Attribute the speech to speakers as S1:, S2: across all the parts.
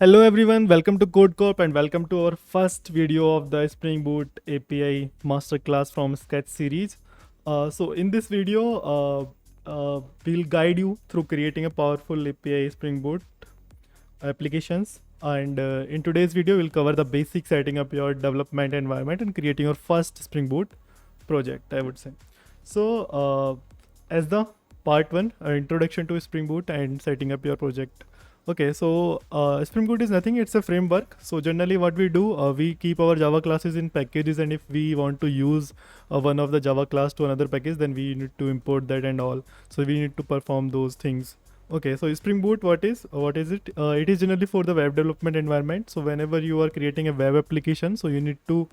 S1: Hello everyone, welcome to Code Corp and welcome to our first video of the Spring Boot API Masterclass from Sketch series. So in this video, we'll guide you through creating a powerful API Spring Boot applications. And in today's video, we'll cover the basic setting up your development environment and creating your first Spring Boot project, I would say. So as the part one, introduction to Spring Boot and setting up your project. Okay, so Spring Boot is nothing, it's a framework. So generally what we do, we keep our Java classes in packages, and if we want to use one of the Java class to another package, then we need to import that and all. So we need to perform those things. Okay, so Spring Boot, what is it? It is generally for the web development environment. So whenever you are creating a web application, so you need to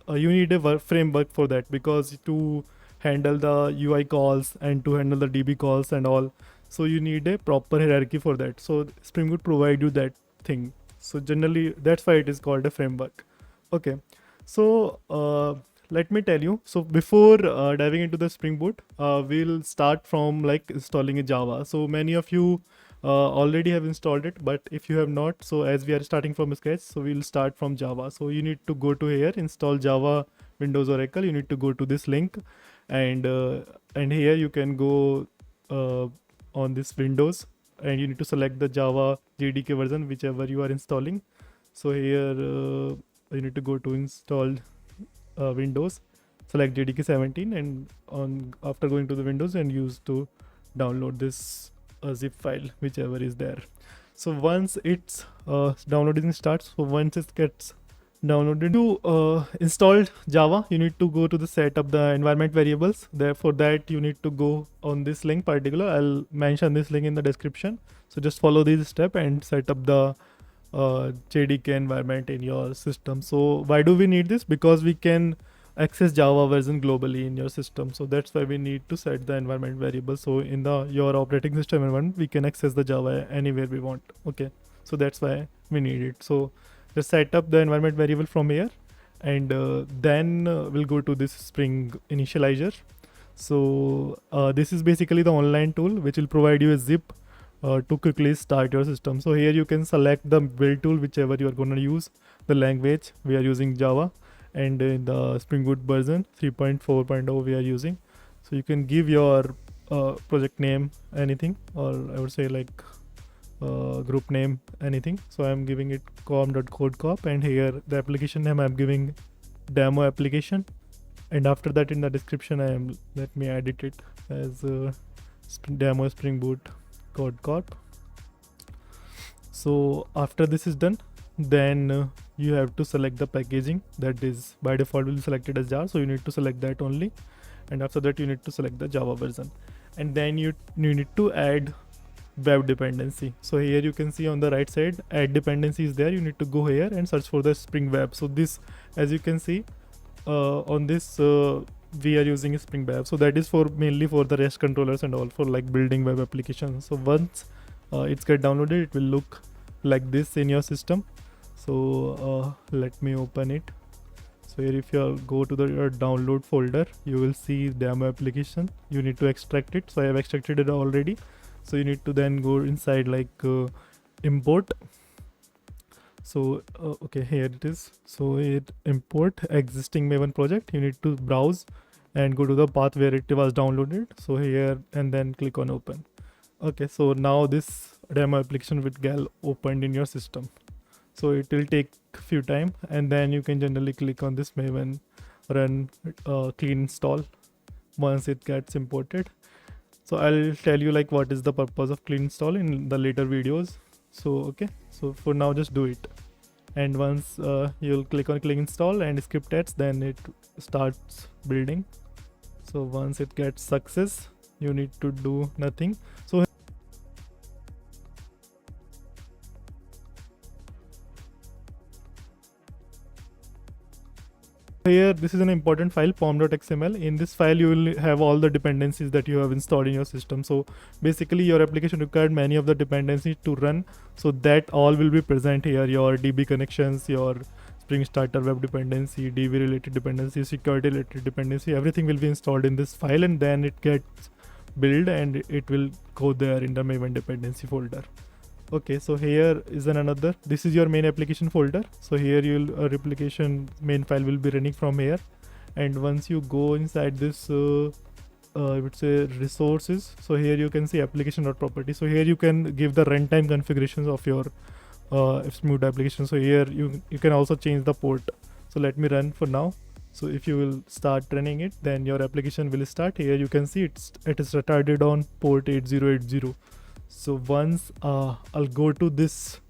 S1: you need a framework for that, because to handle the UI calls and to handle the DB calls and all, so you need a proper hierarchy for that. So Spring Boot provide you that thing. So generally that's why it is called a framework. Okay, so let me tell you. So before diving into the Spring Boot, we'll start from like installing a Java. So many of you already have installed it, but if you have not, so as we are starting from scratch, so we'll start from Java. So you need to go to here, install Java Windows Oracle. You need to go to this link, and here you can go on this Windows, and you need to select the Java JDK version whichever you are installing. So here you need to go to install Windows, select JDK 17, and on after going to the Windows and use to download this zip file whichever is there. So once it's downloading starts, so once it gets downloaded, to install Java, you need to go to the setup the environment variables. Therefore that you need to go on this link particular. I'll mention this link in the description. So just follow this step and set up the JDK environment in your system. So why do we need this? Because we can access Java version globally in your system. So that's why we need to set the environment variable. So in the your operating system environment, we can access the Java anywhere we want. Okay, so that's why we need it. So just set up the environment variable from here, and then we'll go to this Spring Initializr. So this is basically the online tool which will provide you a zip to quickly start your system. So here you can select the build tool whichever you are going to use, the language we are using Java, and in the Spring Boot version 3.4.0 we are using. So you can give your project name anything, or I would say like group name anything. So I'm giving it com.codecorp, and here the application name I'm giving demo application, and after that in the description let me edit it as demo Spring Boot code corp. So after this is done, then you have to select the packaging that is by default will be selected as jar, so you need to select that only, and after that you need to select the Java version, and then you need to add web dependency. So here you can see on the right side add dependency is there. You need to go here and search for the Spring Web. So this, as you can see on this we are using Spring Web. So that is for mainly for the REST controllers and all, for like building web applications. So once it's get downloaded, it will look like this in your system. So let me open it. So here if you go to the download folder, you will see demo application. You need to extract it. So I have extracted it already. So you need to then go inside like import. So okay, here it is. So it import existing Maven project. You need to browse and go to the path where it was downloaded. So here, and then click on open. Okay, so now this demo application will get opened in your system. So it will take few time, and then you can generally click on this Maven run clean install once it gets imported. So I'll tell you like what is the purpose of clean install in the later videos. So okay, so for now just do it, and once you'll click on clean install and script tests, then it starts building. So once it gets success, you need to do nothing. So here this is an important file, pom.xml. In this file you will have all the dependencies that you have installed in your system. So basically your application required many of the dependencies to run, so that all will be present here. Your DB connections, your Spring Starter web dependency, DB related dependency, security related dependency, everything will be installed in this file, and then it gets built and it will go there in the Maven dependency folder. Okay, so here is another. This is your main application folder. So here you'll replication main file will be running from here, and once you go inside this, I would say resources. So here you can see application.property. So here you can give the runtime configurations of your smooth application. So here you can also change the port. So let me run for now. So if you will start running it, then your application will start. Here you can see it is retarded on port 8080. So once I'll go to this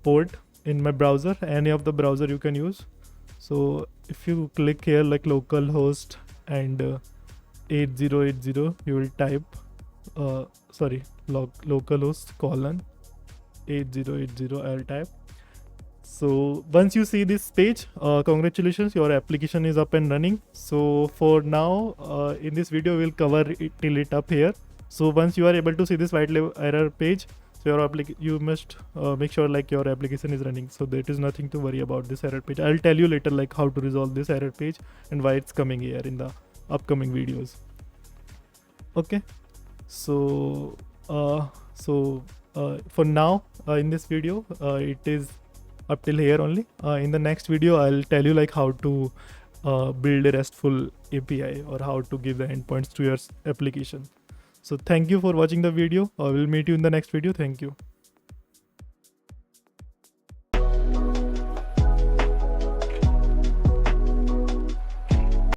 S1: port in my browser, any of the browser you can use. So if you click here like localhost and 8080, you will type localhost colon 8080. I'll type. So once you see this page, congratulations, your application is up and running. So for now, in this video we'll cover it till it up here. So once you are able to see this white error page, so you must make sure like your application is running. So there is nothing to worry about this error page. I'll tell you later like how to resolve this error page and why it's coming here in the upcoming videos. Okay, so for now in this video it is up till here only. In the next video I'll tell you like how to build a RESTful API or how to give the endpoints to your application. So thank you for watching the video. I will meet you in the next video. Thank you.